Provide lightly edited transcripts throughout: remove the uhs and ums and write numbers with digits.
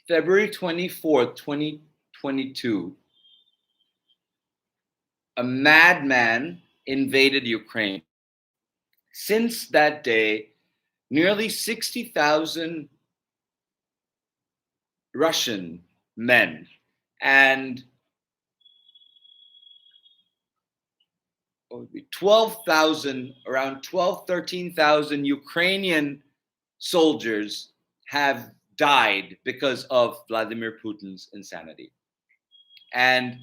February 24th, 2022, a madman invaded Ukraine. Since that day, nearly 60,000 Russian men and 12,000, around 12, 13,000 Ukrainian soldiers have died because of Vladimir Putin's insanity. And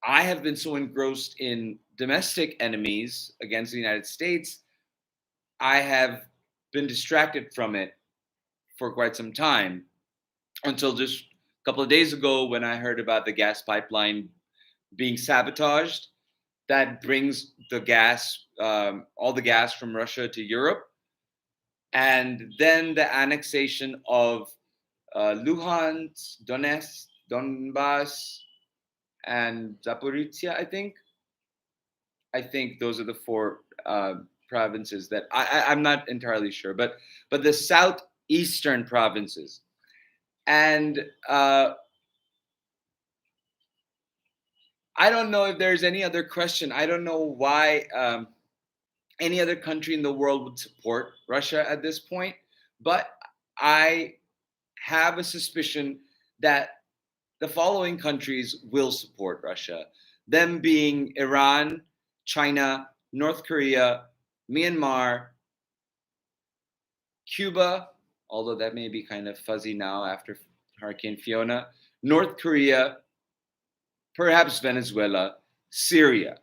I have been so engrossed in domestic enemies against the United States, I have been distracted from it for quite some time until just a couple of days ago when I heard about the gas pipeline being sabotaged that brings the gas, all the gas from Russia to Europe. And then the annexation of Luhansk, Donetsk, Donbass, and Zaporizhia, I think. I think those are the four provinces that I'm not entirely sure, but the southeastern provinces. And I don't know if there's any other question. I don't know why any other country in the world would support Russia at this point, but I have a suspicion that the following countries will support Russia, them being Iran, China, North Korea, Myanmar, Cuba, although that may be kind of fuzzy now after Hurricane Fiona, North Korea, perhaps Venezuela, Syria.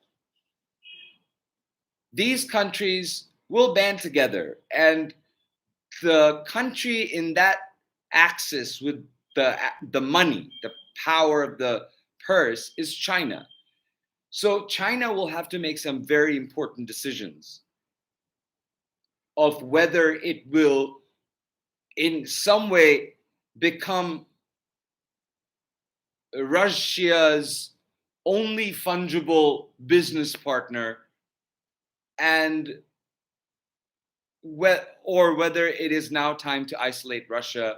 These countries will band together, and the country in that axis with the money, the power of the purse is China. So China will have to make some very important decisions of whether it will in some way become Russia's only fungible business partner, and or whether it is now time to isolate Russia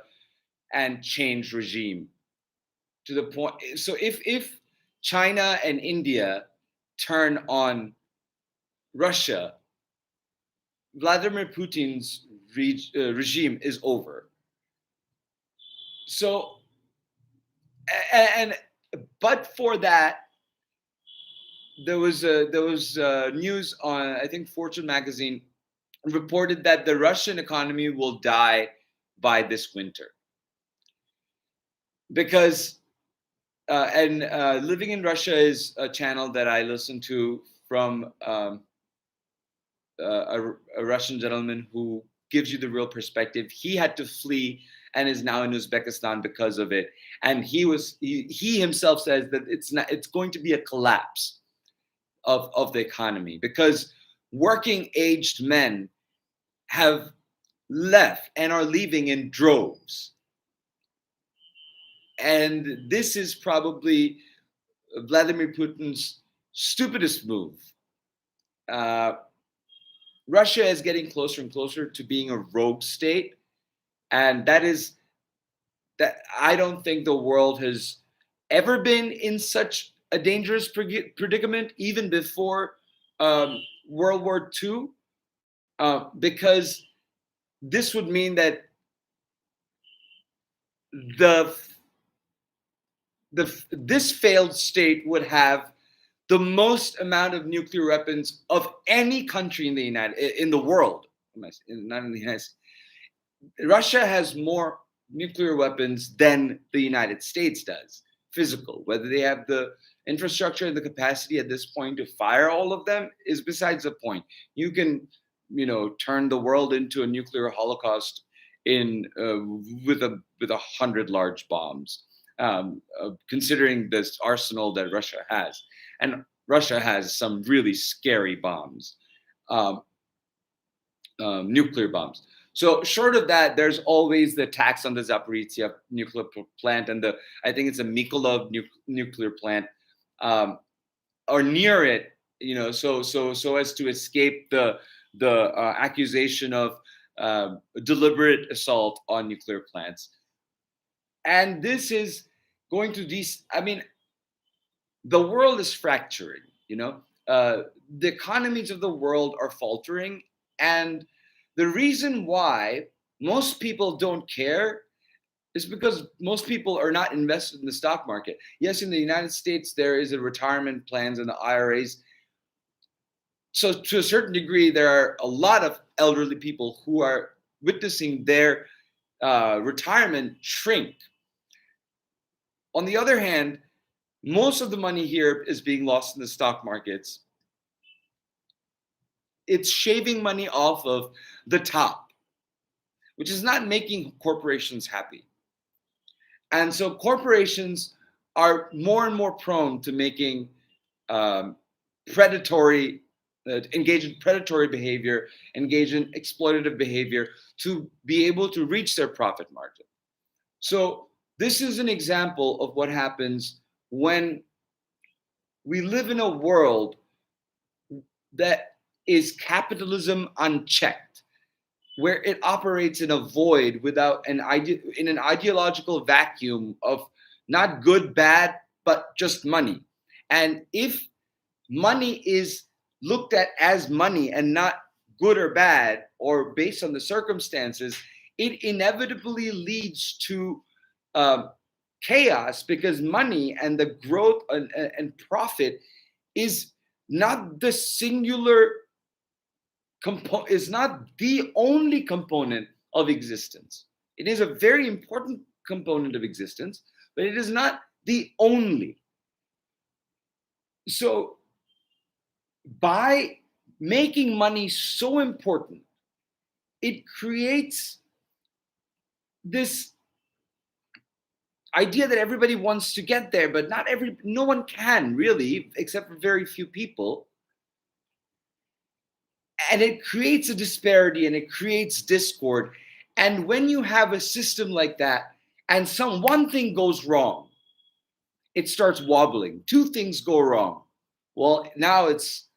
and change regime to the point. So if China and India turn on Russia, Vladimir Putin's regime is over. So, but for that, there was news on, I think, Fortune magazine reported that the Russian economy will die by this winter because Living in Russia is a channel that I listen to from a Russian gentleman who gives you the real perspective. He had to flee and is now in Uzbekistan because of it. And he himself says that it's going to be a collapse of the economy because working aged men have left and are leaving in droves. And this is probably Vladimir Putin's stupidest move. Russia is getting closer and closer to being a rogue state. And that I don't think the world has ever been in such a dangerous predicament, even before World War II, because this would mean that this failed state would have the most amount of nuclear weapons of any country in the world. Not in the United States. Russia has more nuclear weapons than the United States does, physical. Whether they have the infrastructure and the capacity at this point to fire all of them is besides the point. You can, turn the world into a nuclear holocaust with 100 large bombs, considering this arsenal that Russia has. And Russia has some really scary bombs, nuclear bombs. So short of that, there's always the tax on the Zaporizhia nuclear plant and I think it's a Mykolaiv nuclear plant, or near it, so as to escape the accusation of deliberate assault on nuclear plants. And this is going to I mean, the world is fracturing, you know. The economies of the world are faltering, and the reason why most people don't care is because most people are not invested in the stock market. Yes, in the United States there is a retirement plans and the IRAs. So to a certain degree, there are a lot of elderly people who are witnessing their retirement shrink. On the other hand, most of the money here is being lost in the stock markets. It's shaving money off of the top, which is not making corporations happy. And so corporations are more and more prone to making um, predatory, engage in predatory behavior, engage in exploitative behavior to be able to reach their profit margin. So this is an example of what happens when we live in a world that is capitalism unchecked, where it operates in a void without in an ideological vacuum of not good, bad, but just money. And if money is looked at as money and not good or bad or based on the circumstances, it inevitably leads to um, chaos, because money and the growth and profit is not the singular is not the only component of existence. It is a very important component of existence, but it is not the only. So by making money so important, it creates this idea that everybody wants to get there, but no one can really, except for very few people. And it creates a disparity and it creates discord. And when you have a system like that and one thing goes wrong, it starts wobbling. Two things go wrong. Well, now it's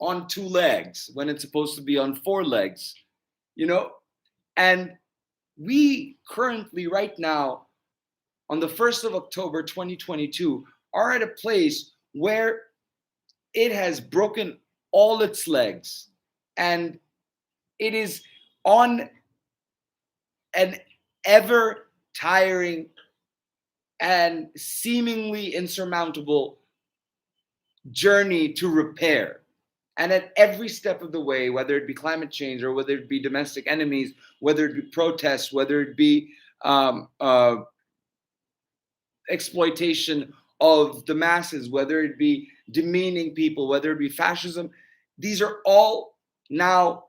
on two legs when it's supposed to be on four legs, you know? And we currently, right now, on the 1st of October 2022, are at a place where it has broken all its legs, and it is on an ever tiring and seemingly insurmountable journey to repair. And at every step of the way, whether it be climate change or whether it be domestic enemies, whether it be protests, whether it be exploitation of the masses, whether it be demeaning people, whether it be fascism, these are all now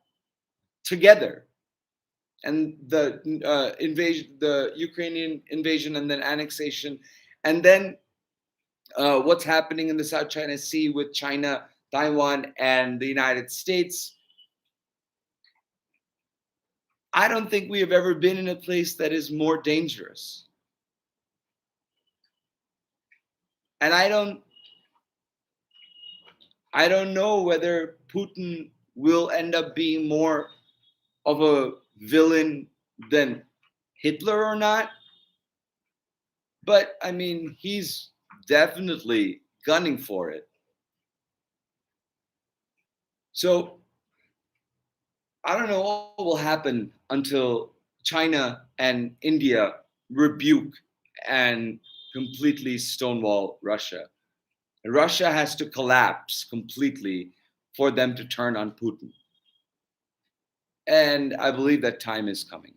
together. And the invasion, the Ukrainian invasion, and then annexation, and then what's happening in the South China Sea with China, Taiwan, and the United States. I don't think we have ever been in a place that is more dangerous. And I don't know whether Putin will end up being more of a villain than Hitler or not. But I mean, he's definitely gunning for it. So I don't know what will happen until China and India rebuke and completely stonewall Russia. Russia has to collapse completely for them to turn on Putin. And I believe that time is coming.